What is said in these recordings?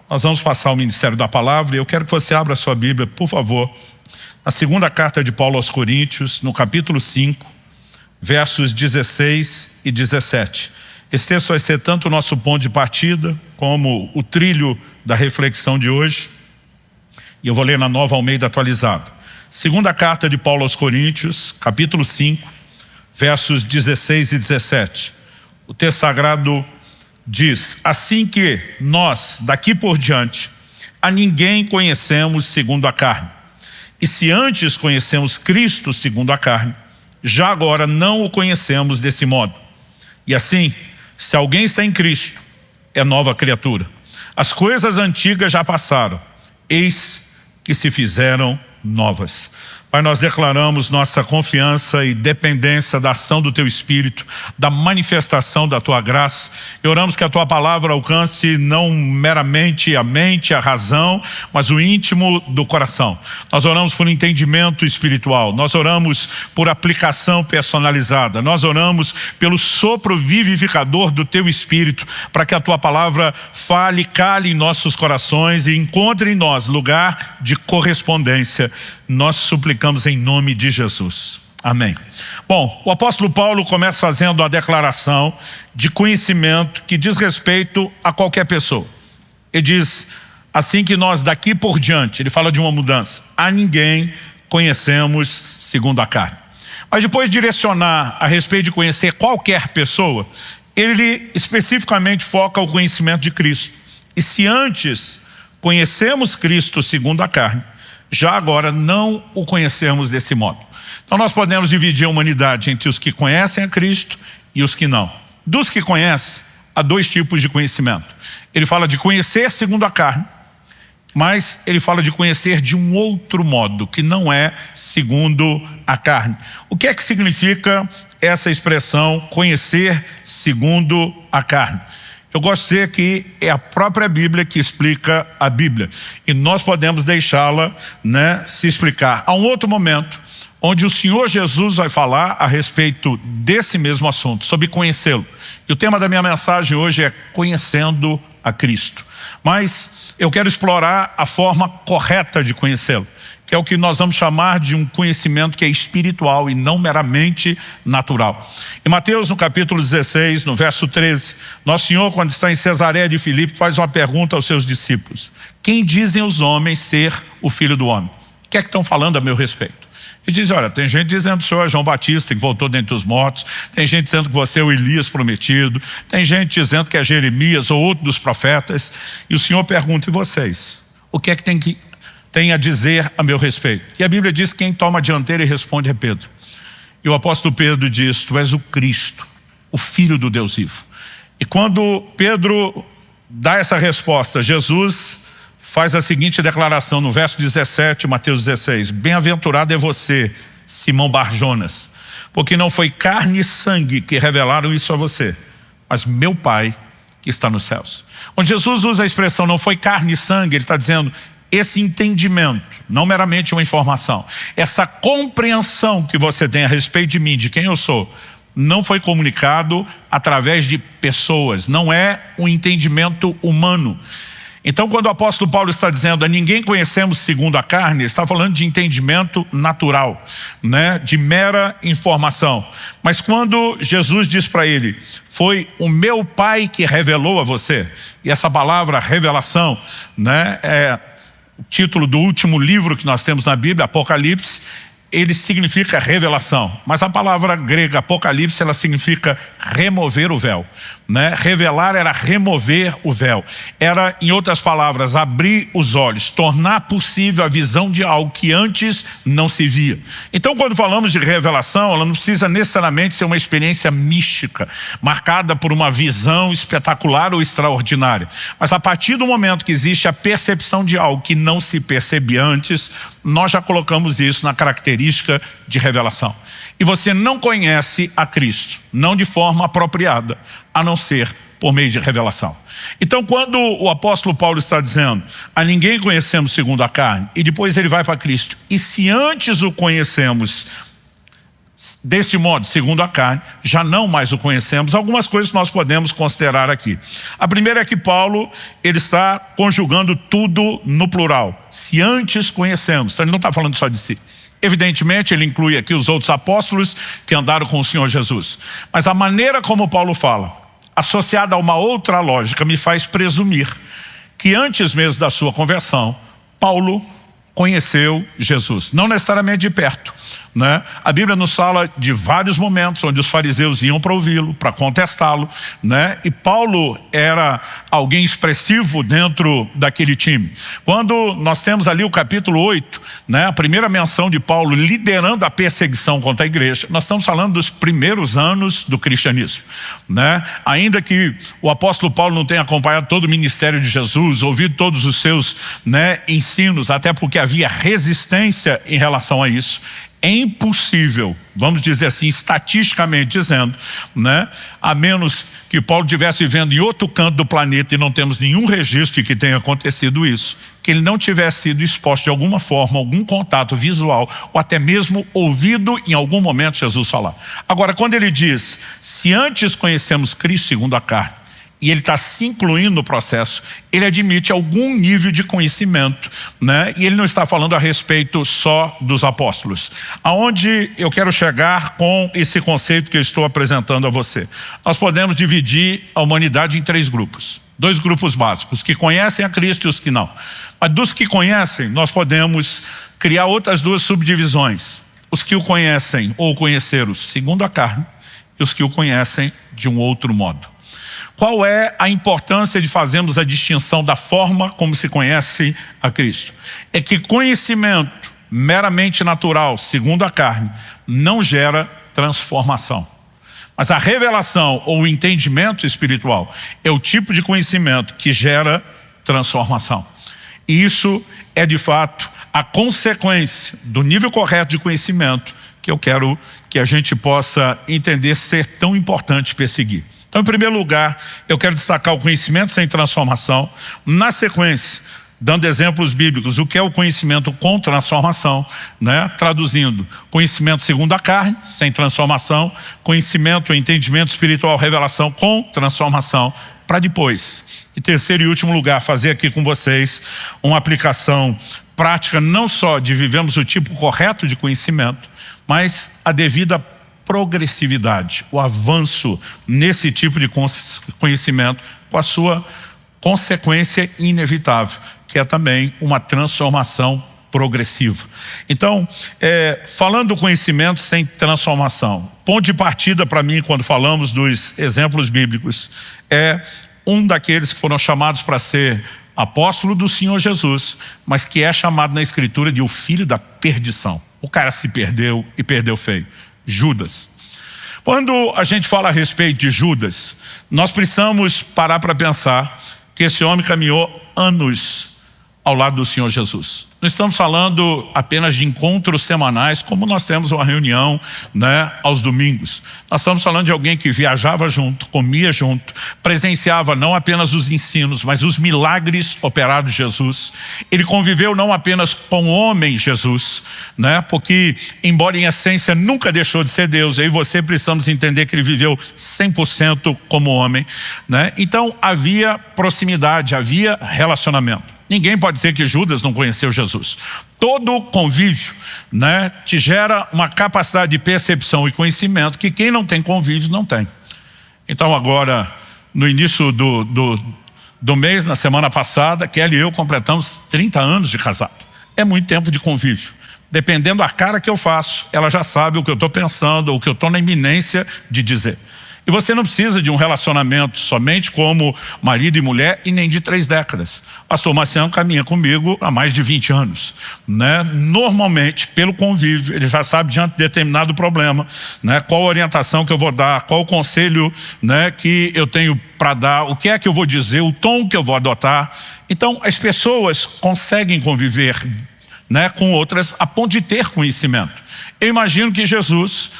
Nós vamos passar ao ministério da palavra e eu quero que você abra a sua Bíblia, por favor, na segunda carta de Paulo aos Coríntios, no capítulo 5, versos 16 e 17. Esse texto vai ser tanto o nosso ponto de partida, como o trilho da reflexão de hoje. E eu vou ler na Nova Almeida atualizada. Segunda carta de Paulo aos Coríntios, capítulo 5, versos 16 e 17. O texto sagrado diz: assim que nós, daqui por diante, a ninguém conhecemos segundo a carne. E se antes conhecemos Cristo segundo a carne, já agora não o conhecemos desse modo. E assim, se alguém está em Cristo, é nova criatura. As coisas antigas já passaram, eis que se fizeram novas. Pai, nós declaramos nossa confiança e dependência da ação do Teu Espírito, da manifestação da Tua graça. E oramos que a Tua palavra alcance não meramente a mente, a razão, mas o íntimo do coração. Nós oramos por entendimento espiritual, nós oramos por aplicação personalizada, nós oramos pelo sopro vivificador do Teu Espírito, para que a Tua palavra fale, cale em nossos corações e encontre em nós lugar de correspondência. Nós suplicamos em nome de Jesus. Amém. Bom, o apóstolo Paulo começa fazendo uma declaração de conhecimento que diz respeito a qualquer pessoa. Ele diz assim que nós daqui por diante, ele fala de uma mudança, a ninguém conhecemos segundo a carne. Mas depois de direcionar a respeito de conhecer qualquer pessoa, ele especificamente foca o conhecimento de Cristo. E se antes conhecemos Cristo segundo a carne, já agora não o conhecemos desse modo. Então nós podemos dividir a humanidade entre os que conhecem a Cristo e os que não. Dos que conhecem, há dois tipos de conhecimento. Ele fala de conhecer segundo a carne, mas ele fala de conhecer de um outro modo, que não é segundo a carne. O que é que significa essa expressão, conhecer segundo a carne? Eu gosto de dizer que é a própria Bíblia que explica a Bíblia. E nós podemos deixá-la, se explicar. Há um outro momento onde o Senhor Jesus vai falar a respeito desse mesmo assunto, sobre conhecê-lo. E o tema da minha mensagem hoje é conhecendo a Cristo. Mas eu quero explorar a forma correta de conhecê-lo, que é o que nós vamos chamar de um conhecimento que é espiritual e não meramente natural. Em Mateus, no capítulo 16, no verso 13, Nosso Senhor, quando está em Cesareia de Filipe, faz uma pergunta aos seus discípulos: quem dizem os homens ser o Filho do Homem? O que é que estão falando a meu respeito? Ele diz: olha, tem gente dizendo que o senhor é João Batista, que voltou dentre os mortos, tem gente dizendo que você é o Elias prometido, tem gente dizendo que é Jeremias ou outro dos profetas. E o Senhor pergunta: e vocês? O que é que tem a dizer a meu respeito? E a Bíblia diz que quem toma a dianteira e responde é Pedro. E o apóstolo Pedro diz: tu és o Cristo, o Filho do Deus vivo. E quando Pedro dá essa resposta, Jesus faz a seguinte declaração no verso 17, Mateus 16: bem-aventurado é você, Simão Barjonas, porque não foi carne e sangue que revelaram isso a você, mas meu Pai que está nos céus. Onde Jesus usa a expressão não foi carne e sangue, ele está dizendo esse entendimento, não meramente uma informação, essa compreensão que você tem a respeito de mim, de quem eu sou, não foi comunicado através de pessoas, não é um entendimento humano. Então quando o apóstolo Paulo está dizendo a ninguém conhecemos segundo a carne, ele está falando de entendimento natural, de mera informação. Mas quando Jesus diz para ele: foi o meu Pai que revelou a você, e essa palavra revelação é o título do último livro que nós temos na Bíblia, Apocalipse, ele significa revelação. Mas a palavra grega Apocalipse, ela significa remover o véu. Revelar era remover o véu. Era, em outras palavras, abrir os olhos, tornar possível a visão de algo que antes não se via. Então quando falamos de revelação, ela não precisa necessariamente ser uma experiência mística, marcada por uma visão espetacular ou extraordinária. Mas a partir do momento que existe a percepção de algo que não se percebia antes, nós já colocamos isso na característica de revelação. E você não conhece a Cristo, não de forma apropriada, a não ser por meio de revelação. Então quando o apóstolo Paulo está dizendo a ninguém conhecemos segundo a carne, e depois ele vai para Cristo, e se antes o conhecemos Deste modo, segundo a carne, já não mais o conhecemos. Algumas coisas nós podemos considerar aqui. A primeira é que Paulo, ele está conjugando tudo no plural. Se antes conhecemos, então ele não está falando só de si. Evidentemente, ele inclui aqui os outros apóstolos que andaram com o Senhor Jesus. Mas a maneira como Paulo fala, associada a uma outra lógica, me faz presumir que antes mesmo da sua conversão, Paulo conheceu Jesus. Não necessariamente de perto, né? A Bíblia nos fala de vários momentos onde os fariseus iam para ouvi-lo, para contestá-lo, né? E Paulo era alguém expressivo dentro daquele time. Quando nós temos ali o capítulo 8, né? A primeira menção de Paulo liderando a perseguição contra a igreja, nós estamos falando dos primeiros anos do cristianismo, né? Ainda que o apóstolo Paulo não tenha acompanhado todo o ministério de Jesus, ouvido todos os seus, né, ensinos, até porque havia resistência em relação a isso. É impossível, vamos dizer assim, estatisticamente dizendo, né? A menos que Paulo estivesse vivendo em outro canto do planeta e não temos nenhum registro de que tenha acontecido isso, que ele não tivesse sido exposto de alguma forma, algum contato visual, ou até mesmo ouvido em algum momento Jesus falar. Agora, quando ele diz, se antes conhecemos Cristo segundo a carne, e ele está se incluindo no processo, ele admite algum nível de conhecimento, né? E ele não está falando a respeito só dos apóstolos. Aonde eu quero chegar com esse conceito que eu estou apresentando a você? Nós podemos dividir a humanidade em 3 grupos. 2 grupos básicos, os que conhecem a Cristo e os que não. Mas dos que conhecem, nós podemos criar outras 2 subdivisões. Os que o conhecem ou o conheceram segundo a carne e os que o conhecem de um outro modo. Qual é a importância de fazermos a distinção da forma como se conhece a Cristo? É que conhecimento meramente natural, segundo a carne, não gera transformação. Mas a revelação ou o entendimento espiritual é o tipo de conhecimento que gera transformação. E isso é de fato a consequência do nível correto de conhecimento que eu quero que a gente possa entender ser tão importante perseguir. Então, em primeiro lugar, eu quero destacar o conhecimento sem transformação. Na sequência, dando exemplos bíblicos, o que é o conhecimento com transformação, né? Traduzindo, conhecimento segundo a carne, sem transformação, conhecimento, entendimento espiritual, revelação com transformação, para depois, em terceiro e último lugar, fazer aqui com vocês uma aplicação prática, não só de vivemos o tipo correto de conhecimento, mas a devida progressividade, o avanço nesse tipo de conhecimento com a sua consequência inevitável, que é também uma transformação progressiva. Então, falando do conhecimento sem transformação, ponto de partida para mim quando falamos dos exemplos bíblicos é um daqueles que foram chamados para ser apóstolo do Senhor Jesus, mas que é chamado na Escritura de o filho da perdição. O cara se perdeu e perdeu feio. Judas. Quando a gente fala a respeito de Judas, nós precisamos parar para pensar que esse homem caminhou anos ao lado do Senhor Jesus. Não estamos falando apenas de encontros semanais, como nós temos uma reunião, né, aos domingos. Nós estamos falando de alguém que viajava junto, comia junto, presenciava não apenas os ensinos, mas os milagres operados de Jesus. Ele conviveu não apenas com o homem Jesus, né, porque, embora em essência nunca deixou de ser Deus, eu e você precisamos entender que ele viveu 100% como homem, né? Então havia proximidade, havia relacionamento. Ninguém pode dizer que Judas não conheceu Jesus. Todo convívio, né, te gera uma capacidade de percepção e conhecimento que quem não tem convívio não tem. Então agora, no início do mês, na semana passada, Kelly e eu completamos 30 anos de casado. É muito tempo de convívio. Dependendo da cara que eu faço, ela já sabe o que eu estou pensando, o que eu estou na iminência de dizer. E você não precisa de um relacionamento somente como marido e mulher e nem de 3 décadas. Pastor Marciano caminha comigo há mais de 20 anos. Né? Normalmente, pelo convívio, ele já sabe diante de determinado problema, né, qual a orientação que eu vou dar, qual o conselho, né, que eu tenho para dar, o que é que eu vou dizer, o tom que eu vou adotar. Então, as pessoas conseguem conviver, né, com outras a ponto de ter conhecimento. Eu imagino que Jesus,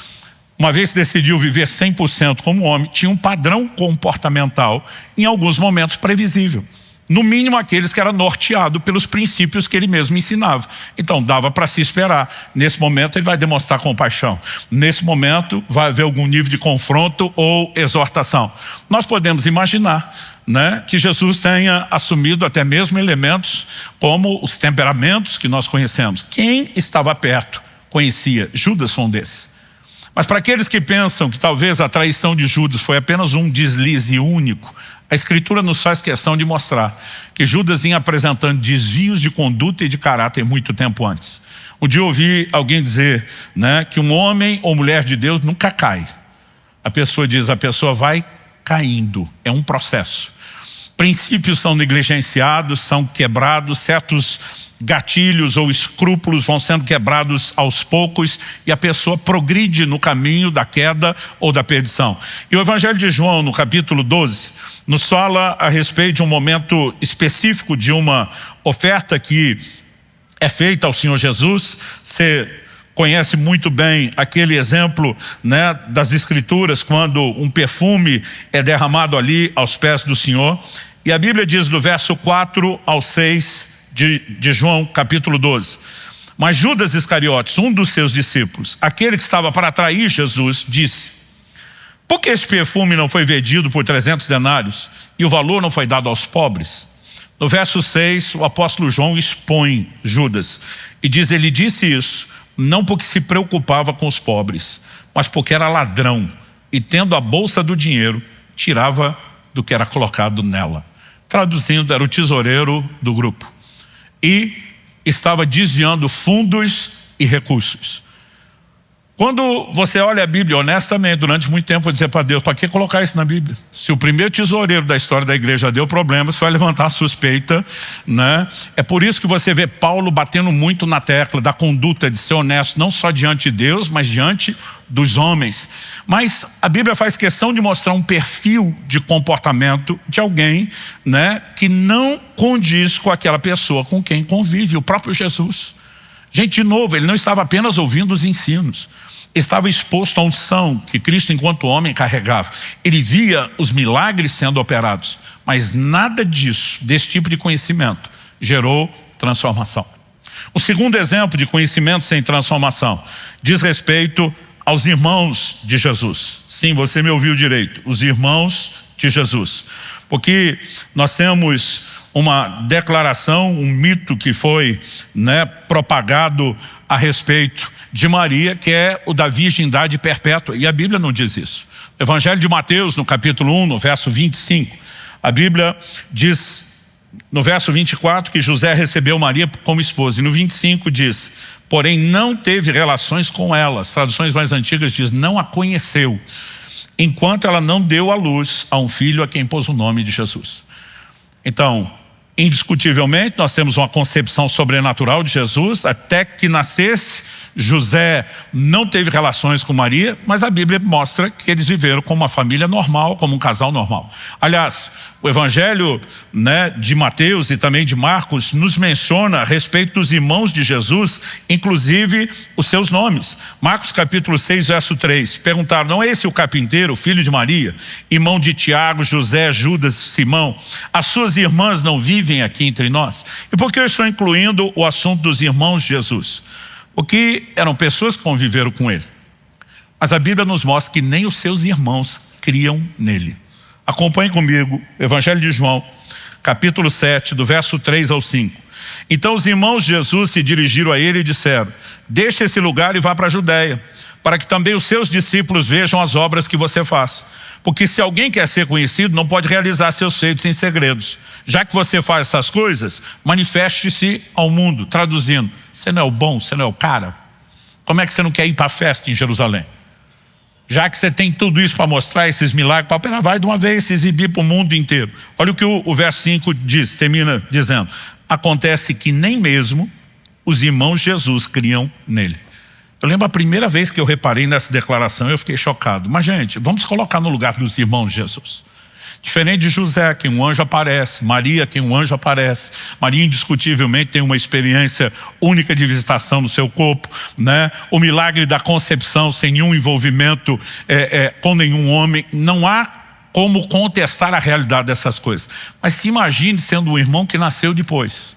uma vez que decidiu viver 100% como homem, tinha um padrão comportamental, em alguns momentos previsível. No mínimo aqueles que eram norteados pelos princípios que ele mesmo ensinava. Então dava para se esperar. Nesse momento ele vai demonstrar compaixão. Nesse momento vai haver algum nível de confronto ou exortação. Nós podemos imaginar, né, que Jesus tenha assumido até mesmo elementos como os temperamentos que nós conhecemos. Quem estava perto conhecia. Judas foi um desses. Mas para aqueles que pensam que talvez a traição de Judas foi apenas um deslize único, a Escritura nos faz questão de mostrar que Judas vinha apresentando desvios de conduta e de caráter muito tempo antes. Um dia eu ouvi alguém dizer, né, que um homem ou mulher de Deus nunca cai. A pessoa diz, a pessoa vai caindo, é um processo. Princípios são negligenciados, são quebrados, certos gatilhos ou escrúpulos vão sendo quebrados aos poucos e a pessoa progride no caminho da queda ou da perdição. E o Evangelho de João, no capítulo 12, nos fala a respeito de um momento específico de uma oferta que é feita ao Senhor Jesus. Você conhece muito bem aquele exemplo, né, das Escrituras, quando um perfume é derramado ali aos pés do Senhor. E a Bíblia diz do verso 4 ao 6 de João capítulo 12. Mas Judas Iscariotes, um dos seus discípulos, aquele que estava para trair Jesus, disse: por que esse perfume não foi vendido por 300 denários e o valor não foi dado aos pobres? No verso 6, o apóstolo João expõe Judas e diz, ele disse isso não porque se preocupava com os pobres, mas porque era ladrão e, tendo a bolsa do dinheiro, tirava do que era colocado nela. Traduzindo, era o tesoureiro do grupo e estava desviando fundos e recursos. Quando você olha a Bíblia, honestamente, durante muito tempo eu vou dizer para Deus, para que colocar isso na Bíblia? Se o primeiro tesoureiro da história da igreja deu problema, você vai levantar a suspeita, né? É por isso que você vê Paulo batendo muito na tecla da conduta de ser honesto, não só diante de Deus, mas diante dos homens. Mas a Bíblia faz questão de mostrar um perfil de comportamento de alguém, né, que não condiz com aquela pessoa com quem convive, o próprio Jesus. Gente, de novo, ele não estava apenas ouvindo os ensinos, estava exposto à unção que Cristo, enquanto homem, carregava. Ele via os milagres sendo operados, mas nada disso, desse tipo de conhecimento, gerou transformação. O segundo exemplo de conhecimento sem transformação diz respeito aos irmãos de Jesus. Sim, você me ouviu direito, os irmãos de Jesus. Porque nós temos uma declaração, um mito que foi, né, propagado a respeito de Maria, que é o da virgindade perpétua, e a Bíblia não diz isso. O Evangelho de Mateus, no capítulo 1, no verso 25, a Bíblia diz, no verso 24, que José recebeu Maria como esposa, e no 25 diz, porém não teve relações com ela. As traduções mais antigas diz, não a conheceu, enquanto ela não deu à luz a um filho a quem pôs o nome de Jesus. Então, indiscutivelmente, nós temos uma concepção sobrenatural de Jesus. Até que nascesse, José não teve relações com Maria, mas a Bíblia mostra que eles viveram como uma família normal, como um casal normal. Aliás, o Evangelho, né, de Mateus e também de Marcos nos menciona a respeito dos irmãos de Jesus, inclusive os seus nomes. Marcos capítulo 6, verso 3, perguntaram, não é esse o carpinteiro, filho de Maria, irmão de Tiago, José, Judas, Simão? As suas irmãs não vivem aqui entre nós? E por que eu estou incluindo o assunto dos irmãos de Jesus? Porque eram pessoas que conviveram com ele. Mas a Bíblia nos mostra que nem os seus irmãos criam nele. Acompanhe comigo o Evangelho de João, capítulo 7, do verso 3 ao 5. Então os irmãos de Jesus se dirigiram a ele e disseram, deixe esse lugar e vá para a Judeia, para que também os seus discípulos vejam as obras que você faz. Porque se alguém quer ser conhecido, não pode realizar seus feitos em segredos. Já que você faz essas coisas, manifeste-se ao mundo. Traduzindo, você não é o bom, você não é o cara? Como é que você não quer ir para a festa em Jerusalém? Já que você tem tudo isso para mostrar, esses milagres, para operar, vai de uma vez se exibir para o mundo inteiro. Olha o que o verso 5 diz, termina dizendo, acontece que nem mesmo os irmãos de Jesus criam nele. Eu lembro a primeira vez que eu reparei nessa declaração, eu fiquei chocado. Mas gente, vamos colocar no lugar dos irmãos de Jesus. Diferente de José, que um anjo aparece, Maria, que um anjo aparece. Maria indiscutivelmente tem uma experiência única de visitação no seu corpo, né? O milagre da concepção sem nenhum envolvimento com nenhum homem. Não há como contestar a realidade dessas coisas. Mas se imagine sendo um irmão que nasceu depois.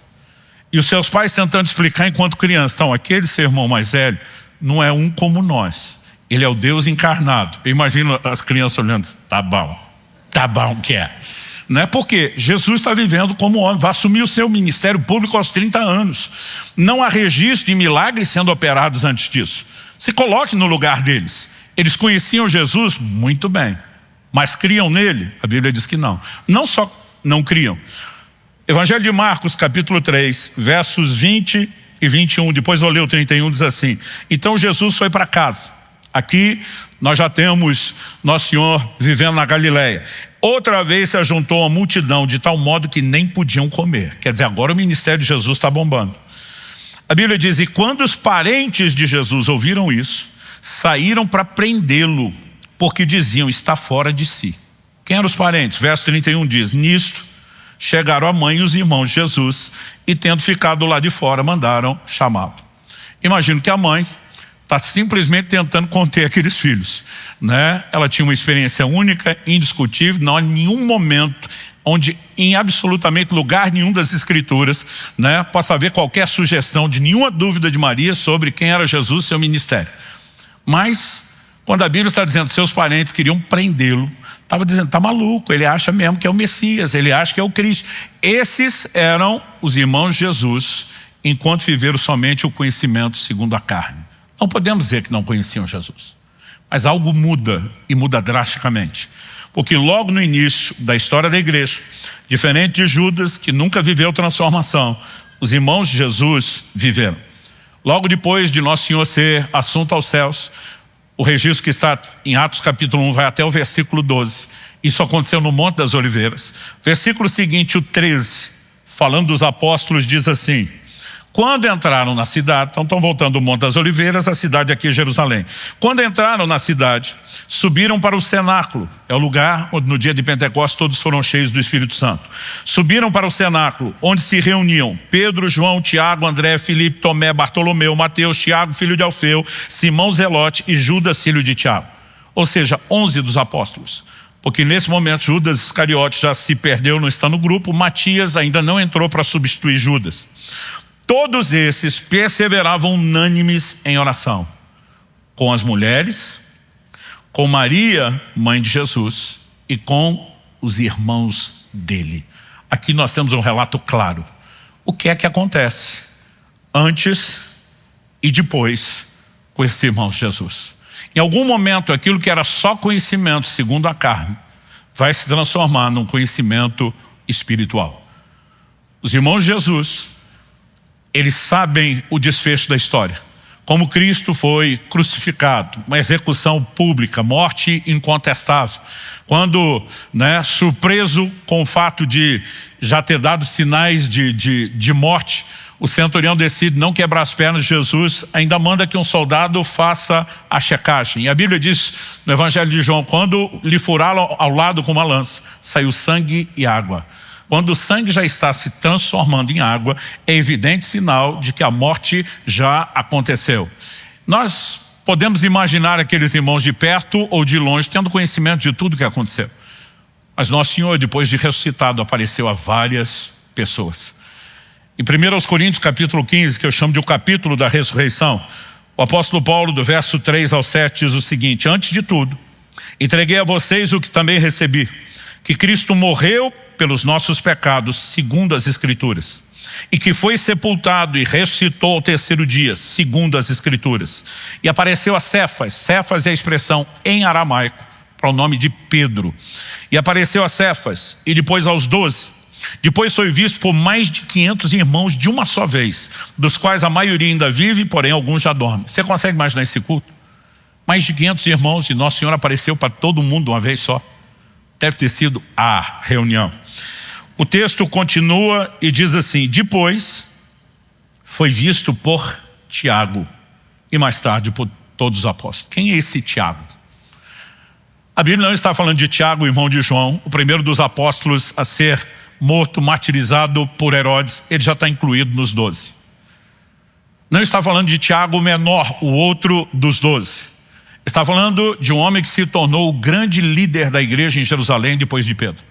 E os seus pais tentando explicar enquanto criança. Então, aquele seu irmão mais velho não é um como nós. Ele é o Deus encarnado. Eu imagino as crianças olhando, tá bom que é. Não é porque Jesus está vivendo como homem, vai assumir o seu ministério público aos 30 anos. Não há registro de milagres sendo operados antes disso. Se coloque no lugar deles. Eles conheciam Jesus muito bem, mas criam nele? A Bíblia diz que não. Não só não criam. Evangelho de Marcos, capítulo 3, versos 20 e 21, depois eu leio o 31, diz assim: então Jesus foi para casa. Aqui nós já temos Nosso Senhor vivendo na Galileia. Outra vez se ajuntou a multidão de tal modo que nem podiam comer. Quer dizer, agora o ministério de Jesus está bombando. A Bíblia diz, e quando os parentes de Jesus ouviram isso, saíram para prendê-lo, porque diziam, está fora de si. Quem eram os parentes? Verso 31 diz, nisto chegaram a mãe e os irmãos de Jesus, e tendo ficado lá de fora, mandaram chamá-lo. Imagino que a mãe está simplesmente tentando conter aqueles filhos, né? Ela tinha uma experiência única, indiscutível, não há nenhum momento onde em absolutamente lugar nenhum das escrituras, né, possa haver qualquer sugestão de nenhuma dúvida de Maria sobre quem era Jesus e seu ministério. Mas quando a Bíblia está dizendo que seus parentes queriam prendê-lo, estava dizendo, está maluco, ele acha mesmo que é o Messias, ele acha que é o Cristo. Esses eram os irmãos de Jesus, enquanto viveram somente o conhecimento segundo a carne. Não podemos dizer que não conheciam Jesus, mas algo muda, e muda drasticamente. Porque logo no início da história da igreja, diferente de Judas, que nunca viveu transformação, os irmãos de Jesus viveram. Logo depois de Nosso Senhor ser assunto aos céus, o registro que está em Atos capítulo 1 vai até o versículo 12. Isso aconteceu no Monte das Oliveiras. Versículo seguinte, o 13, falando dos apóstolos, diz assim: quando entraram na cidade, então estão voltando do Monte das Oliveiras, a cidade aqui é Jerusalém. Quando entraram na cidade, subiram para o cenáculo, é o lugar onde no dia de Pentecostes todos foram cheios do Espírito Santo. Subiram para o cenáculo, onde se reuniam Pedro, João, Tiago, André, Filipe, Tomé, Bartolomeu, Mateus, Tiago, filho de Alfeu, Simão Zelote e Judas, filho de Tiago. Ou seja, 11 dos apóstolos. Porque nesse momento Judas Iscariote já se perdeu, não está no grupo, Matias ainda não entrou para substituir Judas. Todos esses perseveravam unânimes em oração, com as mulheres, com Maria, mãe de Jesus, e com os irmãos dele. Aqui nós temos um relato claro. O que é que acontece antes e depois com esses irmãos de Jesus? Em algum momento, aquilo que era só conhecimento segundo a carne, vai se transformar num conhecimento espiritual. Os irmãos de Jesus, eles sabem o desfecho da história. Como Cristo foi crucificado, uma execução pública, morte incontestável. Quando, surpreso com o fato de já ter dado sinais de morte, o centurião decide não quebrar as pernas de Jesus, ainda manda que um soldado faça a checagem. E a Bíblia diz no Evangelho de João, quando lhe furaram ao lado com uma lança, saiu sangue e água. Quando o sangue já está se transformando em água, é evidente sinal de que a morte já aconteceu. Nós podemos imaginar aqueles irmãos de perto ou de longe, tendo conhecimento de tudo que aconteceu. Mas Nosso Senhor, depois de ressuscitado, apareceu a várias pessoas. Em 1 Coríntios capítulo 15, que eu chamo de o capítulo da ressurreição, o apóstolo Paulo, do verso 3 ao 7, diz o seguinte: antes de tudo, entreguei a vocês o que também recebi, que Cristo morreu pelos nossos pecados, segundo as Escrituras, e que foi sepultado e ressuscitou ao terceiro dia, segundo as Escrituras, e apareceu a Cefas. Cefas é a expressão em aramaico para o nome de Pedro, e apareceu a Cefas e depois aos 12. Depois foi visto por mais de 500 irmãos de uma só vez, dos quais a maioria ainda vive, porém alguns já dormem. Você consegue imaginar esse culto? Mais de 500 irmãos, e Nosso Senhor apareceu para todo mundo de uma vez só. Deve ter sido a reunião. O texto continua e diz assim: depois foi visto por Tiago e mais tarde por todos os apóstolos. Quem é esse Tiago? A Bíblia não está falando de Tiago, irmão de João, o primeiro dos apóstolos a ser morto, martirizado por Herodes. Ele já está incluído nos 12. Não está falando de Tiago o menor, o outro dos 12. Está falando de um homem que se tornou o grande líder da igreja em Jerusalém depois de Pedro.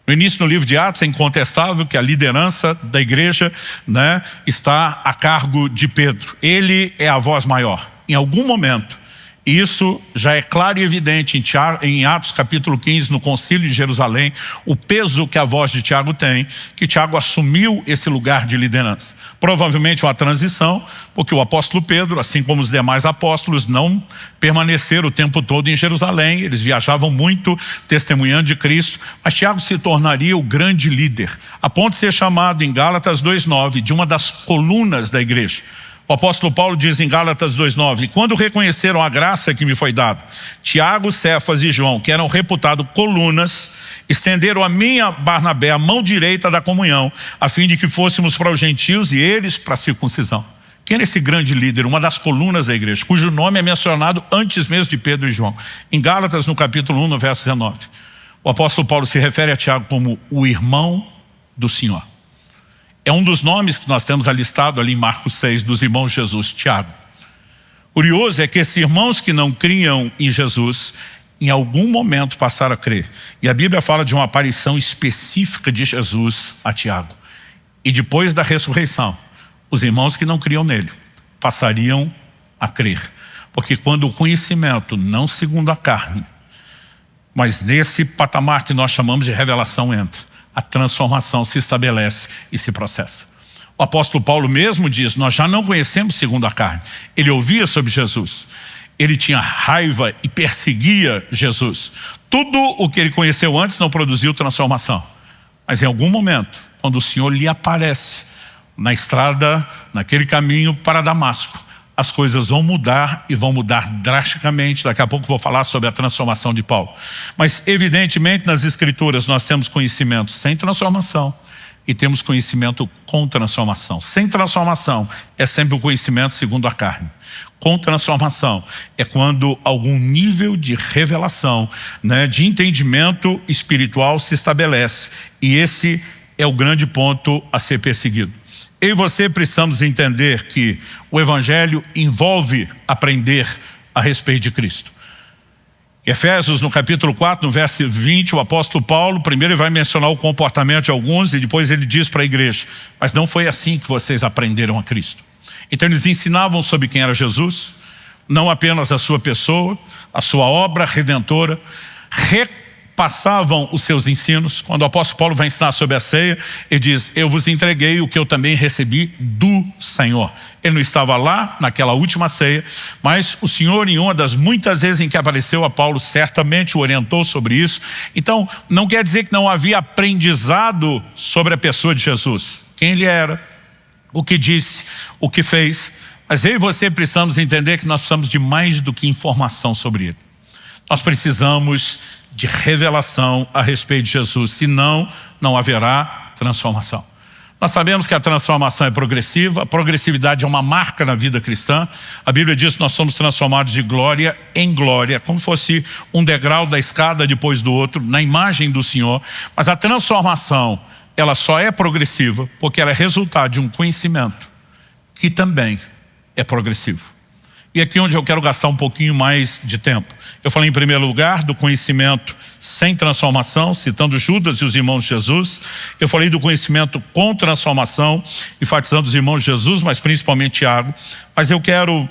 No início do livro de Atos é incontestável que a liderança da igreja, né, está a cargo de Pedro. Ele é a voz maior. Em algum momento, isso já é claro e evidente em Atos capítulo 15, no concílio de Jerusalém, o peso que a voz de Tiago tem, que Tiago assumiu esse lugar de liderança. Provavelmente uma transição, porque o apóstolo Pedro, assim como os demais apóstolos, não permaneceram o tempo todo em Jerusalém, eles viajavam muito testemunhando de Cristo, mas Tiago se tornaria o grande líder, a ponto de ser chamado em Gálatas 2:9 de uma das colunas da igreja. O apóstolo Paulo diz em Gálatas 2:9, quando reconheceram a graça que me foi dada, Tiago, Cefas e João, que eram reputados colunas, estenderam a mim e a Barnabé a mão direita da comunhão, a fim de que fôssemos para os gentios e eles para a circuncisão. Quem era esse grande líder, uma das colunas da igreja, cujo nome é mencionado antes mesmo de Pedro e João? Em Gálatas, no capítulo 1, no verso 19, o apóstolo Paulo se refere a Tiago como o irmão do Senhor. É um dos nomes que nós temos alistado ali em Marcos 6, dos irmãos de Jesus, Tiago. Curioso é que esses irmãos que não criam em Jesus, em algum momento passaram a crer. E a Bíblia fala de uma aparição específica de Jesus a Tiago. E depois da ressurreição, os irmãos que não criam nele passariam a crer. Porque quando o conhecimento, não segundo a carne, mas nesse patamar que nós chamamos de revelação entra, a transformação se estabelece e se processa. O apóstolo Paulo mesmo diz, nós já não conhecemos segundo a carne. Ele ouvia sobre Jesus, ele tinha raiva e perseguia Jesus. Tudo o que ele conheceu antes não produziu transformação. Mas em algum momento, quando o Senhor lhe aparece na estrada, naquele caminho para Damasco, as coisas vão mudar e vão mudar drasticamente. Daqui a pouco vou falar sobre a transformação de Paulo. Mas evidentemente nas escrituras nós temos conhecimento sem transformação e temos conhecimento com transformação. Sem transformação é sempre o conhecimento segundo a carne. Com transformação é quando algum nível de revelação, né, de entendimento espiritual se estabelece. E esse é o grande ponto a ser perseguido. Eu e você precisamos entender que o Evangelho envolve aprender a respeito de Cristo. Em Efésios, no capítulo 4, no verso 20, o apóstolo Paulo, primeiro ele vai mencionar o comportamento de alguns e depois ele diz para a igreja, mas não foi assim que vocês aprenderam a Cristo. Então eles ensinavam sobre quem era Jesus, não apenas a sua pessoa, a sua obra redentora, passavam os seus ensinos. Quando o apóstolo Paulo vai ensinar sobre a ceia, ele diz, eu vos entreguei o que eu também recebi do Senhor. Ele não estava lá naquela última ceia, mas o Senhor, em uma das muitas vezes em que apareceu a Paulo, certamente o orientou sobre isso. Então não quer dizer que não havia aprendizado sobre a pessoa de Jesus, quem ele era, o que disse, o que fez. Mas eu e você precisamos entender que nós precisamos de mais do que informação sobre ele. Nós precisamos de revelação a respeito de Jesus, senão não haverá transformação. Nós sabemos que a transformação é progressiva, a progressividade é uma marca na vida cristã. A Bíblia diz que nós somos transformados de glória em glória, como fosse um degrau da escada depois do outro, na imagem do Senhor. Mas a transformação, ela só é progressiva porque ela é resultado de um conhecimento que também é progressivo. E aqui onde eu quero gastar um pouquinho mais de tempo. Eu falei em primeiro lugar do conhecimento sem transformação, citando Judas e os irmãos de Jesus. Eu falei do conhecimento com transformação, enfatizando os irmãos de Jesus, mas principalmente Tiago. Mas eu quero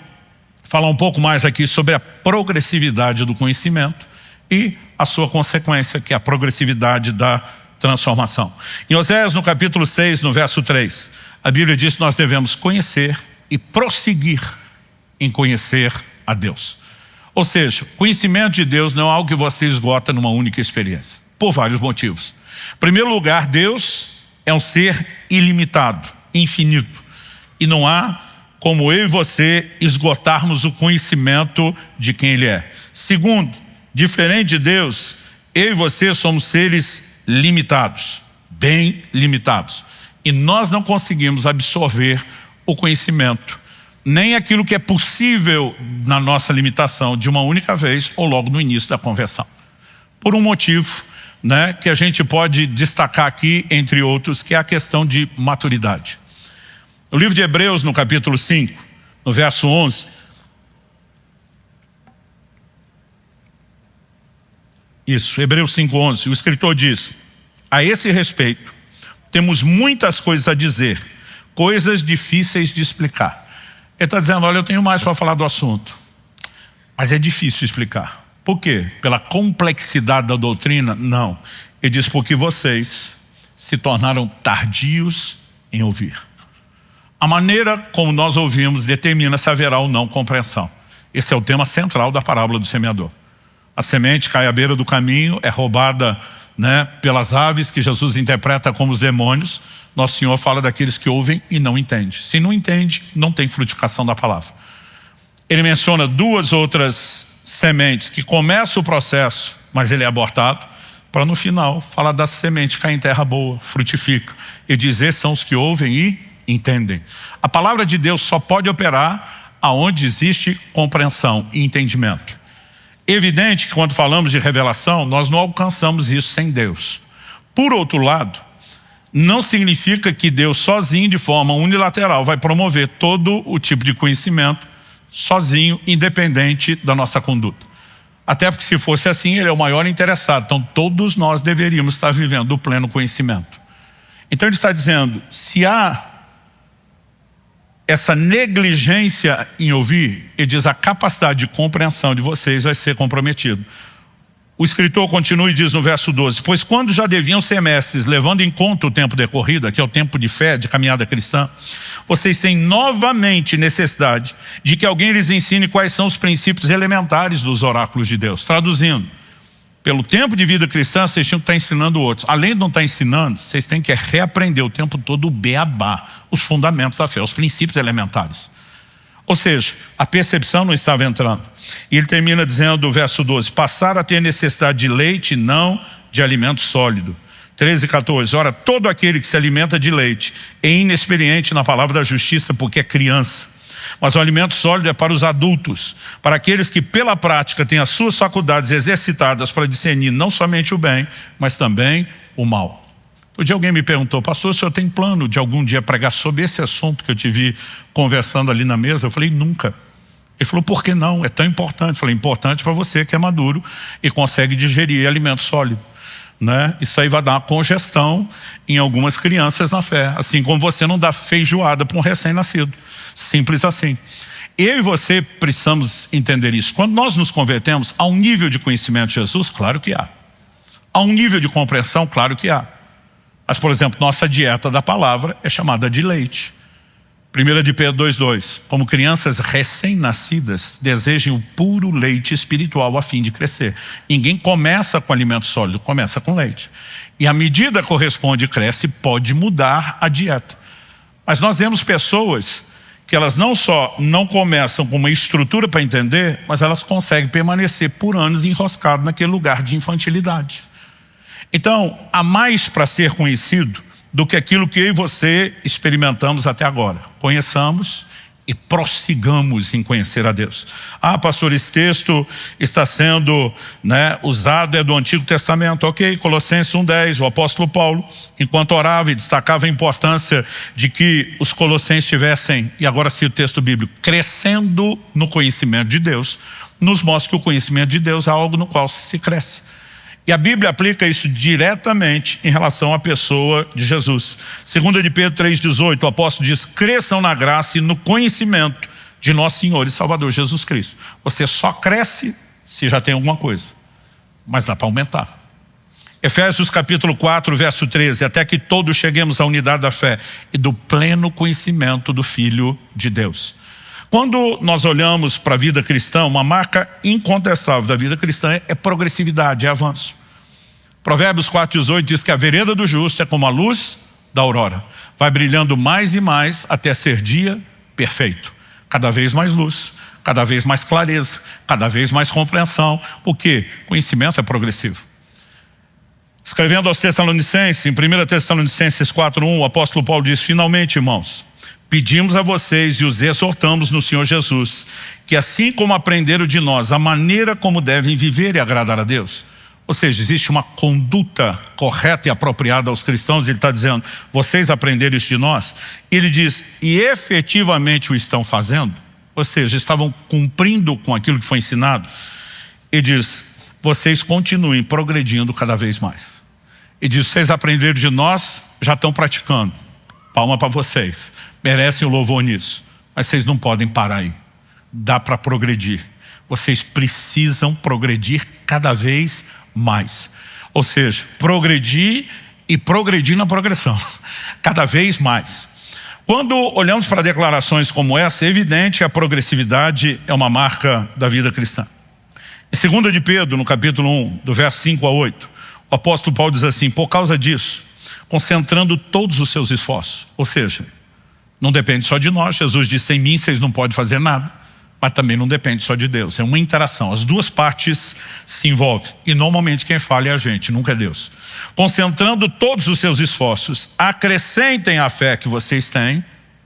falar um pouco mais aqui sobre a progressividade do conhecimento e a sua consequência, que é a progressividade da transformação. Em Oséias, no capítulo 6, no verso 3, a Bíblia diz que nós devemos conhecer e prosseguir em conhecer a Deus. Ou seja, conhecimento de Deus não é algo que você esgota numa única experiência, por vários motivos. Em primeiro lugar, Deus é um ser ilimitado, infinito, e não há como eu e você esgotarmos o conhecimento de quem Ele é. Segundo, diferente de Deus, eu e você somos seres limitados, bem limitados, e nós não conseguimos absorver o conhecimento, nem aquilo que é possível na nossa limitação de uma única vez ou logo no início da conversão. Por um motivo, né, que a gente pode destacar aqui, entre outros, que é a questão de maturidade. No livro de Hebreus, no capítulo 5, no verso 11, Isso, Hebreus 5:11. O escritor diz: a esse respeito, temos muitas coisas a dizer, coisas difíceis de explicar. Ele está dizendo, olha, eu tenho mais para falar do assunto, mas é difícil explicar. Por quê? Pela complexidade da doutrina? Não. Ele diz, porque vocês se tornaram tardios em ouvir. A maneira como nós ouvimos determina se haverá ou não compreensão. Esse é o tema central da parábola do semeador. A semente cai à beira do caminho, é roubada, pelas aves, que Jesus interpreta como os demônios. Nosso Senhor fala daqueles que ouvem e não entendem. Se não entende, não tem frutificação da palavra. Ele menciona duas outras sementes que começam o processo, mas ele é abortado, para no final falar da semente que cai em terra boa, frutifica. E diz, esses são os que ouvem e entendem. A palavra de Deus só pode operar aonde existe compreensão e entendimento. Evidente que quando falamos de revelação, nós não alcançamos isso sem Deus. Por outro lado, não significa que Deus sozinho, de forma unilateral, vai promover todo o tipo de conhecimento, sozinho, independente da nossa conduta. Até porque se fosse assim, ele é o maior interessado. Então todos nós deveríamos estar vivendo o pleno conhecimento. Então ele está dizendo, se há essa negligência em ouvir, ele diz, a capacidade de compreensão de vocês vai ser comprometida. O escritor continua e diz no verso 12, pois quando já deviam ser mestres, levando em conta o tempo decorrido, que é o tempo de fé, de caminhada cristã, vocês têm novamente necessidade de que alguém lhes ensine quais são os princípios elementares dos oráculos de Deus. Traduzindo, pelo tempo de vida cristã, vocês tinham que estar ensinando outros. Além de não estar ensinando, vocês têm que reaprender o tempo todo o beabá, os fundamentos da fé, os princípios elementares. Ou seja, a percepção não estava entrando. E ele termina dizendo no verso 12, passaram a ter necessidade de leite, não de alimento sólido. 13 e 14, ora, todo aquele que se alimenta de leite é inexperiente na palavra da justiça porque é criança. Mas o alimento sólido é para os adultos, para aqueles que pela prática têm as suas faculdades exercitadas para discernir não somente o bem, mas também o mal. Um dia alguém me perguntou, pastor, o senhor tem plano de algum dia pregar sobre esse assunto que eu te vi conversando ali na mesa? Eu falei, nunca. Ele falou, por que não? É tão importante. Eu falei, importante para você que é maduro e consegue digerir alimento sólido. Isso aí vai dar uma congestão em algumas crianças na fé. Assim como você não dá feijoada para um recém-nascido. Simples assim. Eu e você precisamos entender isso. Quando nós nos convertemos, há um nível de conhecimento de Jesus? Claro que há. Há um nível de compreensão? Claro que há. Mas, por exemplo, nossa dieta da palavra é chamada de leite. 1 de Pedro 2:2. Como crianças recém-nascidas, desejem o puro leite espiritual a fim de crescer. Ninguém começa com alimento sólido, começa com leite. E à medida que corresponde e cresce, pode mudar a dieta. Mas nós vemos pessoas que elas não só não começam com uma estrutura para entender, mas elas conseguem permanecer por anos enroscadas naquele lugar de infantilidade. Então, há mais para ser conhecido do que aquilo que eu e você experimentamos até agora. Conheçamos e prossigamos em conhecer a Deus. Ah, pastor, esse texto está sendo usado, é do Antigo Testamento. Ok, Colossenses 1:10, o apóstolo Paulo, enquanto orava e destacava a importância de que os colossenses tivessem, e agora cito o texto bíblico, crescendo no conhecimento de Deus, nos mostra que o conhecimento de Deus é algo no qual se cresce. E a Bíblia aplica isso diretamente em relação à pessoa de Jesus. 2 de Pedro 3:18, o apóstolo diz, cresçam na graça e no conhecimento de nosso Senhor e Salvador Jesus Cristo. Você só cresce se já tem alguma coisa, mas dá para aumentar. Efésios capítulo 4, verso 13, até que todos cheguemos à unidade da fé e do pleno conhecimento do Filho de Deus. Quando nós olhamos para a vida cristã, uma marca incontestável da vida cristã é progressividade, é avanço. Provérbios 4:18 diz que a vereda do justo é como a luz da aurora. Vai brilhando mais e mais até ser dia perfeito. Cada vez mais luz, cada vez mais clareza, cada vez mais compreensão. Por quê? Conhecimento é progressivo. Escrevendo aos Tessalonicenses, em 1 Tessalonicenses 4:1, o apóstolo Paulo diz, finalmente, irmãos, pedimos a vocês e os exortamos no Senhor Jesus, que assim como aprenderam de nós a maneira como devem viver e agradar a Deus. Ou seja, existe uma conduta correta e apropriada aos cristãos. Ele está dizendo, vocês aprenderam isso de nós? Ele diz, e efetivamente o estão fazendo? Ou seja, estavam cumprindo com aquilo que foi ensinado. Ele diz, vocês continuem progredindo cada vez mais. E diz, vocês aprenderam de nós, já estão praticando. Palma para vocês. Merecem o louvor nisso. Mas vocês não podem parar aí. Dá para progredir. Vocês precisam progredir cada vez mais. Ou seja, progredir e progredir na progressão. Cada vez mais. Quando olhamos para declarações como essa, é evidente que a progressividade é uma marca da vida cristã. Em 2 de Pedro, no capítulo 1, do verso 5 a 8, o apóstolo Paulo diz assim, por causa disso, concentrando todos os seus esforços. Ou seja, não depende só de nós. Jesus disse, sem mim vocês não podem fazer nada. Mas também não depende só de Deus. É uma interação. As duas partes se envolvem. E normalmente quem falha é a gente, nunca é Deus. Concentrando todos os seus esforços, acrescentem à fé que vocês têm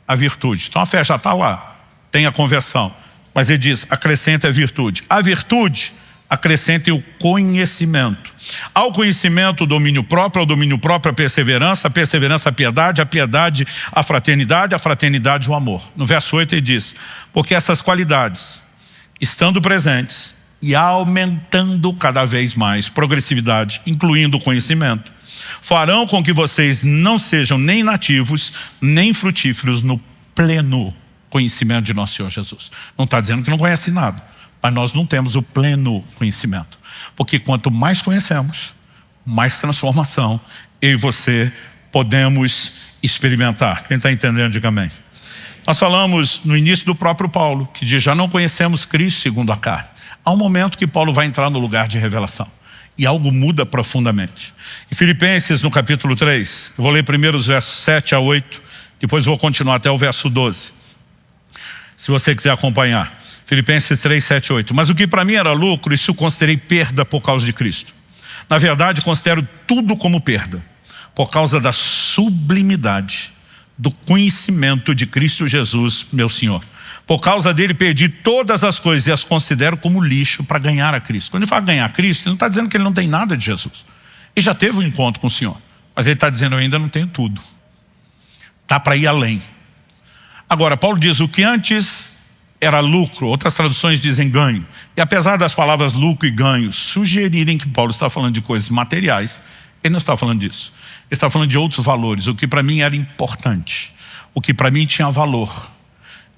a virtude. Então a fé já está lá. Tem a conversão. Mas ele diz, acrescenta a virtude. A virtude, acrescentem o conhecimento. Ao conhecimento, o domínio próprio, ao domínio próprio, a perseverança, a piedade, a fraternidade, o amor. No verso 8 ele diz, porque essas qualidades, estando presentes e aumentando cada vez mais, progressividade, incluindo o conhecimento, farão com que vocês não sejam nem nativos, nem frutíferos no pleno conhecimento de nosso Senhor Jesus. Não está dizendo que não conhece nada, mas nós não temos o pleno conhecimento. Porque quanto mais conhecemos, mais transformação eu e você podemos experimentar. Quem está entendendo, diga amém. Nós falamos no início do próprio Paulo, que diz, já não conhecemos Cristo segundo a carne. Há um momento que Paulo vai entrar no lugar de revelação. E algo muda profundamente. Em Filipenses, no capítulo 3, eu vou ler primeiro os versos 7 a 8, depois vou continuar até o verso 12. Se você quiser acompanhar. Filipenses 3, 7, 8. Mas o que para mim era lucro, isso eu considerei perda por causa de Cristo. Na verdade, considero tudo como perda, por causa da sublimidade do conhecimento de Cristo Jesus, meu Senhor. Por causa dele perdi todas as coisas e as considero como lixo para ganhar a Cristo. Quando ele fala ganhar a Cristo, ele não está dizendo que ele não tem nada de Jesus. Ele já teve um encontro com o Senhor, mas ele está dizendo, eu ainda não tenho tudo. Está para ir além. Agora, Paulo diz, o que antes era lucro, outras traduções dizem ganho. E apesar das palavras lucro e ganho sugerirem que Paulo está falando de coisas materiais, ele não está falando disso. Ele está falando de outros valores. O que para mim era importante, o que para mim tinha valor,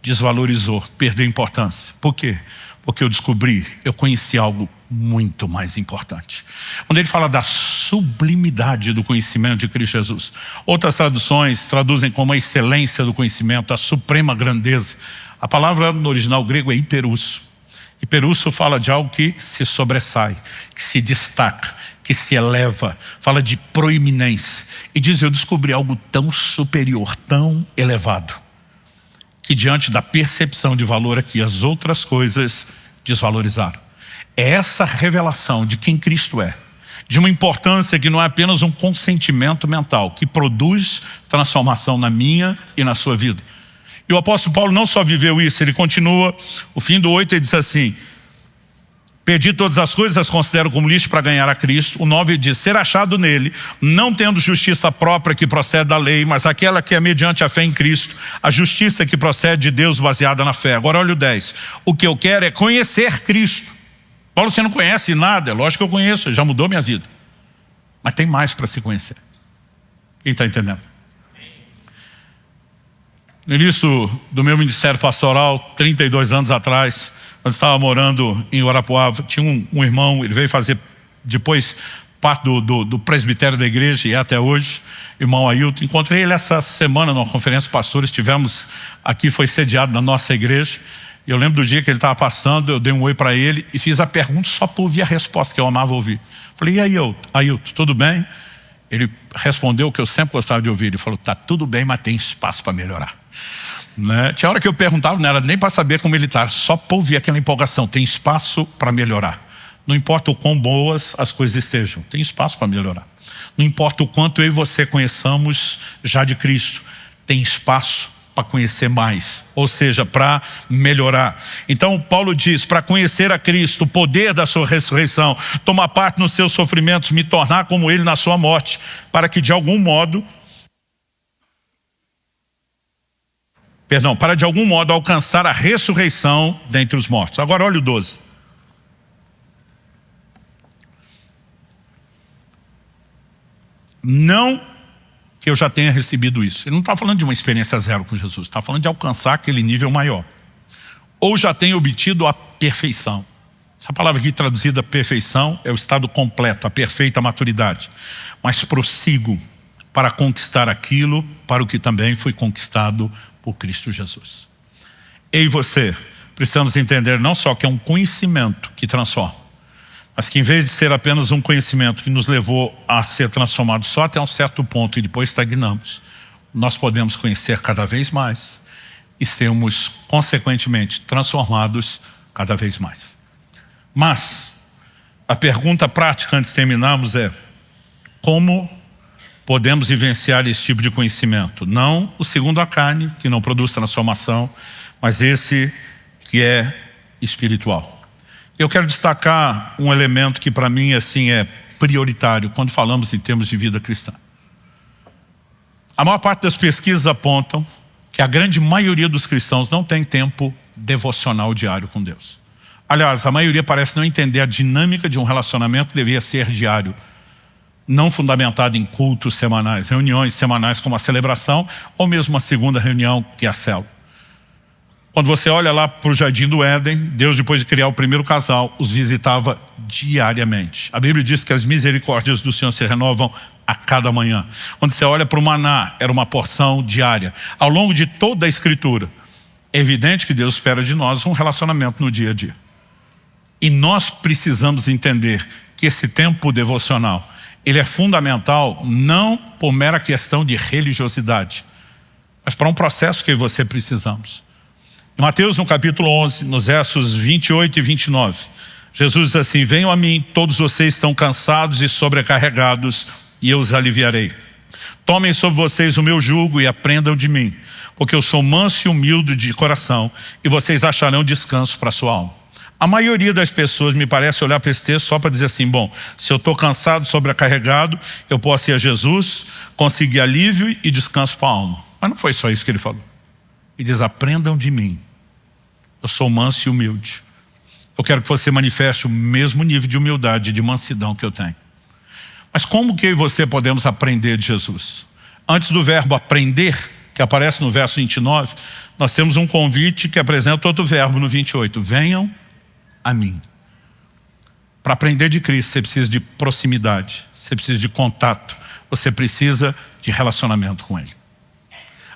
desvalorizou, perdeu importância. Por quê? Porque eu descobri, eu conheci algo muito mais importante. Quando ele fala da sublimidade do conhecimento de Cristo Jesus, outras traduções traduzem como a excelência do conhecimento, a suprema grandeza. A palavra no original grego é hiperusso. Hiperusso fala de algo que se sobressai, que se destaca, que se eleva, fala de proeminência. E diz, eu descobri algo tão superior, tão elevado, que diante da percepção de valor aqui, as outras coisas desvalorizaram. É essa revelação de quem Cristo é, de uma importância que não é apenas um consentimento mental, que produz transformação na minha e na sua vida. E o apóstolo Paulo não só viveu isso, ele continua, o fim do 8 ele diz assim, perdi todas as coisas, as considero como lixo para ganhar a Cristo. O 9 diz, ser achado nele, não tendo justiça própria que procede da lei, mas aquela que é mediante a fé em Cristo, a justiça que procede de Deus baseada na fé. Agora olha o 10, o que eu quero é conhecer Cristo. Paulo, você não conhece nada? É lógico que eu conheço, já mudou minha vida. Mas tem mais para se conhecer. Quem está entendendo? No início do meu ministério pastoral, 32 anos atrás, quando estava morando em Guarapuava, tinha um irmão, ele veio fazer depois parte do presbitério da igreja e até hoje, irmão Ailton. Encontrei ele essa semana numa conferência de pastores, estivemos aqui, foi sediado na nossa igreja. Eu lembro do dia que ele estava passando, eu dei um oi para ele e fiz a pergunta só para ouvir a resposta que eu amava ouvir. Falei, e aí, Ailton, tudo bem? Ele respondeu o que eu sempre gostava de ouvir. Ele falou, tá tudo bem, mas tem espaço para melhorar. Né? Tinha hora que eu perguntava, não era nem para saber como ele está, só para ouvir aquela empolgação. Tem espaço para melhorar. Não importa o quão boas as coisas estejam, tem espaço para melhorar. Não importa o quanto eu e você conheçamos já de Cristo, tem espaço para conhecer mais, ou seja, para melhorar. Então Paulo diz, para conhecer a Cristo, o poder da sua ressurreição, tomar parte nos seus sofrimentos, me tornar como ele na sua morte, para que de algum modo, para de algum modo alcançar a ressurreição dentre os mortos. Agora olha o 12. Não que eu já tenha recebido isso. Ele não está falando de uma experiência zero com Jesus, está falando de alcançar aquele nível maior. Ou já tenha obtido a perfeição. Essa palavra aqui traduzida perfeição é o estado completo, a perfeita maturidade. Mas prossigo para conquistar aquilo para o que também foi conquistado por Cristo Jesus. Eu e você precisamos entender não só que é um conhecimento que transforma, mas que em vez de ser apenas um conhecimento que nos levou a ser transformado só até um certo ponto e depois estagnamos, nós podemos conhecer cada vez mais e sermos consequentemente transformados cada vez mais. Mas a pergunta prática antes de terminarmos é: como podemos vivenciar esse tipo de conhecimento? Não o segundo a carne, que não produz transformação, mas esse que é espiritual. Eu quero destacar um elemento que para mim assim é prioritário quando falamos em termos de vida cristã. A maior parte das pesquisas apontam que a grande maioria dos cristãos não tem tempo devocional diário com Deus. Aliás, a maioria parece não entender a dinâmica de um relacionamento que deveria ser diário, não fundamentado em cultos semanais, reuniões semanais como a celebração, ou mesmo uma segunda reunião que é a célula. Quando você olha lá para o Jardim do Éden, Deus, depois de criar o primeiro casal, os visitava diariamente. A Bíblia diz que as misericórdias do Senhor se renovam a cada manhã. Quando você olha para o maná, era uma porção diária. Ao longo de toda a Escritura, é evidente que Deus espera de nós um relacionamento no dia a dia. E nós precisamos entender que esse tempo devocional, ele é fundamental não por mera questão de religiosidade, mas para um processo que você precisamos. Em Mateus, no capítulo 11, nos versos 28 e 29, Jesus diz assim: venham a mim, todos vocês estão cansados e sobrecarregados, e eu os aliviarei. Tomem sobre vocês o meu jugo e aprendam de mim, porque eu sou manso e humilde de coração, e vocês acharão descanso para a sua alma. A maioria das pessoas me parece olhar para esse texto só para dizer assim: bom, se eu estou cansado, sobrecarregado, eu posso ir a Jesus, conseguir alívio e descanso para a alma. Mas não foi só isso que ele falou. Ele diz: aprendam de mim, eu sou manso e humilde. Eu quero que você manifeste o mesmo nível de humildade e de mansidão que eu tenho. Mas como que eu e você podemos aprender de Jesus? Antes do verbo aprender, que aparece no verso 29, nós temos um convite que apresenta outro verbo no 28. Venham a mim. Para aprender de Cristo, você precisa de proximidade, você precisa de contato, você precisa de relacionamento com Ele.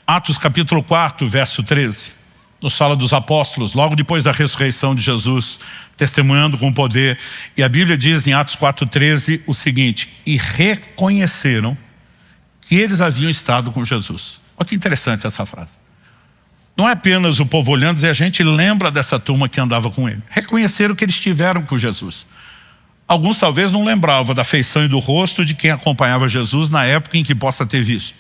Atos capítulo 4, verso 13, nos fala dos apóstolos, logo depois da ressurreição de Jesus, testemunhando com poder. E a Bíblia diz em Atos 4,13 o seguinte: e reconheceram que eles haviam estado com Jesus. Olha que interessante essa frase. Não é apenas o povo olhando, e a gente lembra dessa turma que andava com ele. Reconheceram que eles estiveram com Jesus. Alguns talvez não lembravam da feição e do rosto de quem acompanhava Jesus na época em que possa ter visto.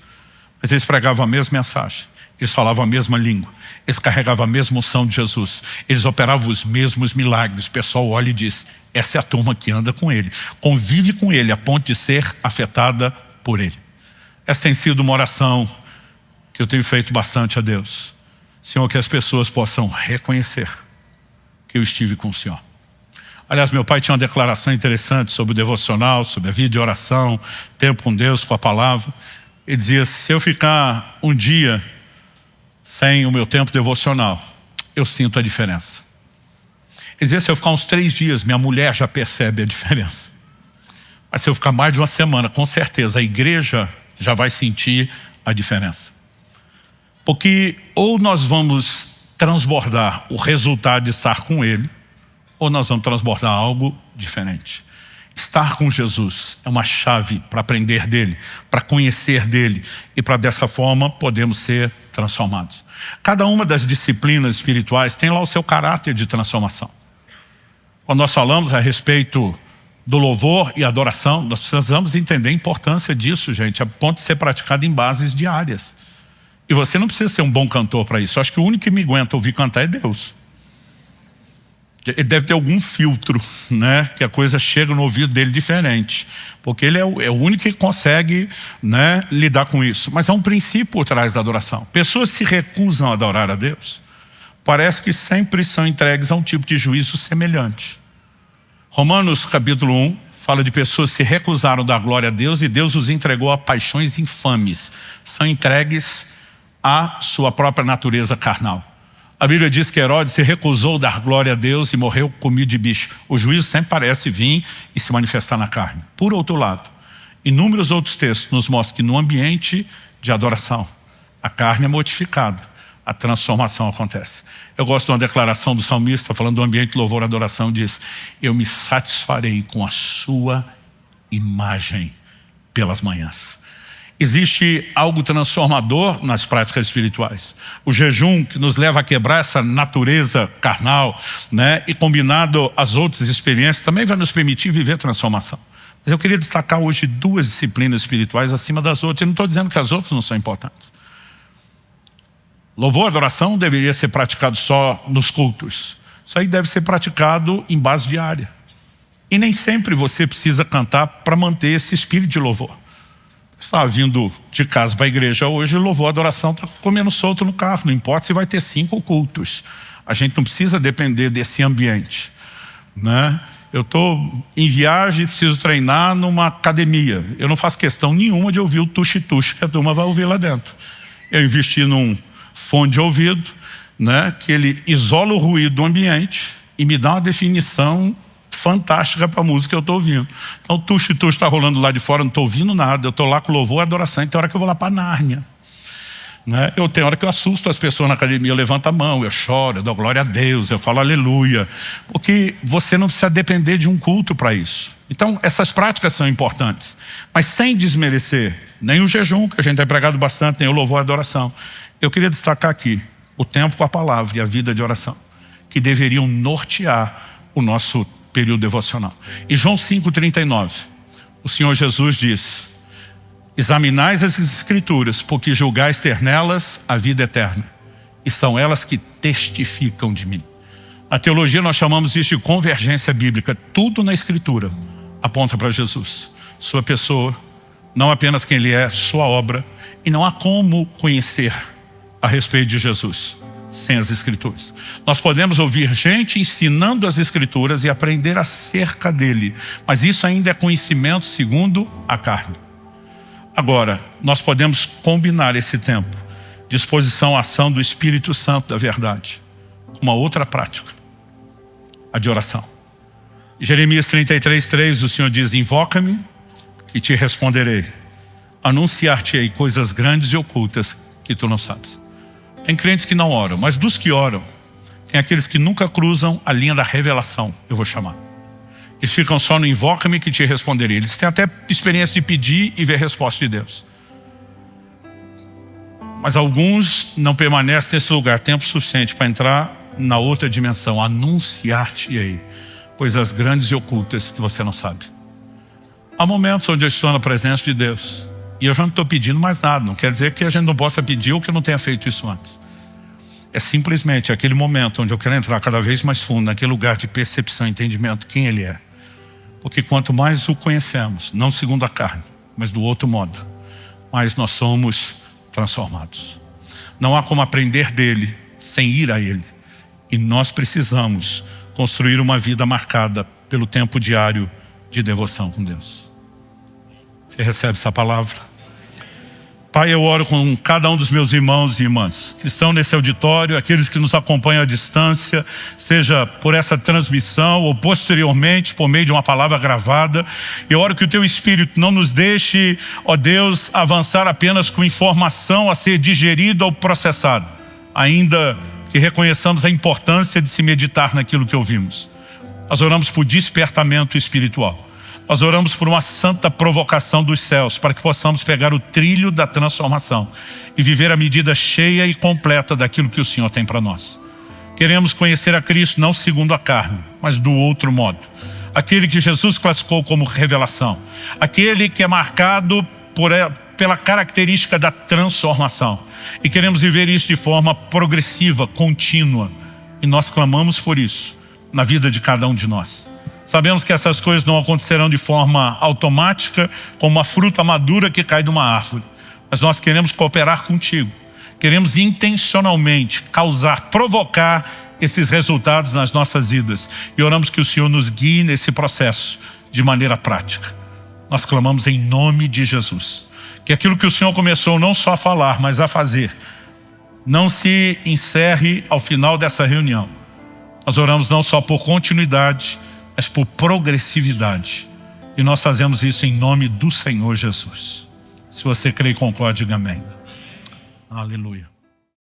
Mas eles pregavam a mesma mensagem. Eles falavam a mesma língua. Eles carregavam a mesma unção de Jesus. Eles operavam os mesmos milagres. O pessoal olha e diz: essa é a turma que anda com ele. Convive com ele a ponto de ser afetada por ele. Essa tem sido uma oração que eu tenho feito bastante a Deus. Senhor, que as pessoas possam reconhecer que eu estive com o Senhor. Aliás, meu pai tinha uma declaração interessante sobre o devocional, sobre a vida de oração, tempo com Deus, com a palavra. Ele dizia: se eu ficar um dia sem o meu tempo devocional, eu sinto a diferença. Ele dizia: se eu ficar uns 3 dias, minha mulher já percebe a diferença. Mas se eu ficar mais de uma semana, com certeza a igreja já vai sentir a diferença. Porque ou nós vamos transbordar o resultado de estar com Ele, ou nós vamos transbordar algo diferente. Estar com Jesus é uma chave para aprender dele, para conhecer dele, e para dessa forma podermos ser transformados. Cada uma das disciplinas espirituais tem lá o seu caráter de transformação. Quando nós falamos a respeito do louvor e adoração, nós precisamos entender a importância disso, gente, a ponto de ser praticado em bases diárias. E você não precisa ser um bom cantor para isso. Eu acho que o único que me aguenta ouvir cantar é Deus. Ele deve ter algum filtro, né, que a coisa chega no ouvido dele diferente, porque ele é o único que consegue, né, lidar com isso. Mas há um princípio por trás da adoração. Pessoas se recusam a adorar a Deus, parece que sempre são entregues a um tipo de juízo semelhante. Romanos capítulo 1 Fala de pessoas que se recusaram da glória a Deus e Deus os entregou a paixões infames. São entregues à sua própria natureza carnal. A Bíblia diz que Herodes se recusou dar glória a Deus e morreu comido de bicho. O juízo sempre parece vir e se manifestar na carne. Por outro lado, inúmeros outros textos nos mostram que no ambiente de adoração, a carne é mortificada. A transformação acontece. Eu gosto de uma declaração do salmista, falando do ambiente de louvor e adoração, diz: eu me satisfarei com a sua imagem pelas manhãs. Existe algo transformador nas práticas espirituais. O jejum que nos leva a quebrar essa natureza carnal, né? E combinado às outras experiências, também vai nos permitir viver transformação. Mas eu queria destacar hoje 2 disciplinas espirituais acima das outras. Eu não estou dizendo que as outras não são importantes. Louvor e adoração deveria ser praticado só nos cultos. Isso aí deve ser praticado em base diária. E nem sempre você precisa cantar para manter esse espírito de louvor. Você estava vindo de casa para a igreja hoje, louvor e adoração está comendo solto no carro. Não importa se vai ter 5 cultos. A gente não precisa depender desse ambiente, né? Eu estou em viagem e preciso treinar numa academia. Eu não faço questão nenhuma de ouvir o tuxi-tuxi que a turma vai ouvir lá dentro. Eu investi num fone de ouvido, né, que ele isola o ruído do ambiente e me dá uma definição fantástica para a música que eu estou ouvindo. Então o tuxi-tuxi está rolando lá de fora, não estou ouvindo nada, eu estou lá com louvor e adoração, e tem hora que eu vou lá para Nárnia. Né? Eu tenho hora que eu assusto as pessoas na academia, eu levanto a mão, eu choro, eu dou glória a Deus, eu falo aleluia, porque você não precisa depender de um culto para isso. Então essas práticas são importantes, mas sem desmerecer nem o jejum, que a gente tem pregado bastante, nem o louvor e adoração. Eu queria destacar aqui o tempo com a palavra e a vida de oração, que deveriam nortear o nosso período devocional. Em João 5,39, o Senhor Jesus diz: examinais as Escrituras, porque julgais ter nelas a vida eterna, e são elas que testificam de mim. Na teologia nós chamamos isso de convergência bíblica. Tudo na Escritura aponta para Jesus, sua pessoa, não apenas quem Ele é, sua obra, e não há como conhecer a respeito de Jesus sem as Escrituras. Nós podemos ouvir gente ensinando as Escrituras e aprender acerca dele, mas isso ainda é conhecimento segundo a carne. Agora, nós podemos combinar esse tempo de exposição à ação do Espírito Santo da verdade com uma outra prática, a de oração. Jeremias 33:3, o Senhor diz: invoca-me e te responderei, anunciar-te-ei coisas grandes e ocultas que tu não sabes. Tem crentes que não oram, mas dos que oram, tem aqueles que nunca cruzam a linha da revelação, eu vou chamar. Eles ficam só no invoca-me que te responderei. Eles têm até experiência de pedir e ver a resposta de Deus. Mas alguns não permanecem nesse lugar tempo suficiente para entrar na outra dimensão, anunciar-te-ei coisas grandes e ocultas que você não sabe. Há momentos onde eu estou na presença de Deus e eu já não estou pedindo mais nada. Não quer dizer que a gente não possa pedir ou que eu não tenha feito isso antes. É simplesmente aquele momento onde eu quero entrar cada vez mais fundo naquele lugar de percepção e entendimento quem Ele é. Porque quanto mais o conhecemos, não segundo a carne, mas do outro modo, mais nós somos transformados. Não há como aprender dele sem ir a Ele. E nós precisamos construir uma vida marcada pelo tempo diário de devoção com Deus. Você recebe essa palavra? Pai, eu oro com cada um dos meus irmãos e irmãs que estão nesse auditório, aqueles que nos acompanham à distância, seja por essa transmissão ou posteriormente por meio de uma palavra gravada. Eu oro que o Teu Espírito não nos deixe, ó Deus, avançar apenas com informação a ser digerida ou processada, ainda que reconheçamos a importância de se meditar naquilo que ouvimos. Nós oramos por despertamento espiritual. Nós oramos por uma santa provocação dos céus, para que possamos pegar o trilho da transformação e viver a medida cheia e completa daquilo que o Senhor tem para nós. Queremos conhecer a Cristo não segundo a carne, mas do outro modo. Aquele que Jesus classificou como revelação. Aquele que é marcado pela característica da transformação. E queremos viver isso de forma progressiva, contínua. E nós clamamos por isso na vida de cada um de nós. Sabemos que essas coisas não acontecerão de forma automática, como uma fruta madura que cai de uma árvore. Mas nós queremos cooperar contigo. Queremos intencionalmente provocar esses resultados nas nossas vidas. E oramos que o Senhor nos guie nesse processo. de maneira prática. Nós clamamos em nome de Jesus. Que aquilo que o Senhor começou não só a falar, mas a fazer, não se encerre ao final dessa reunião. Nós oramos não só por continuidade, mas por progressividade. E nós fazemos isso em nome do Senhor Jesus. Se você crê e concorda, diga amém. Aleluia.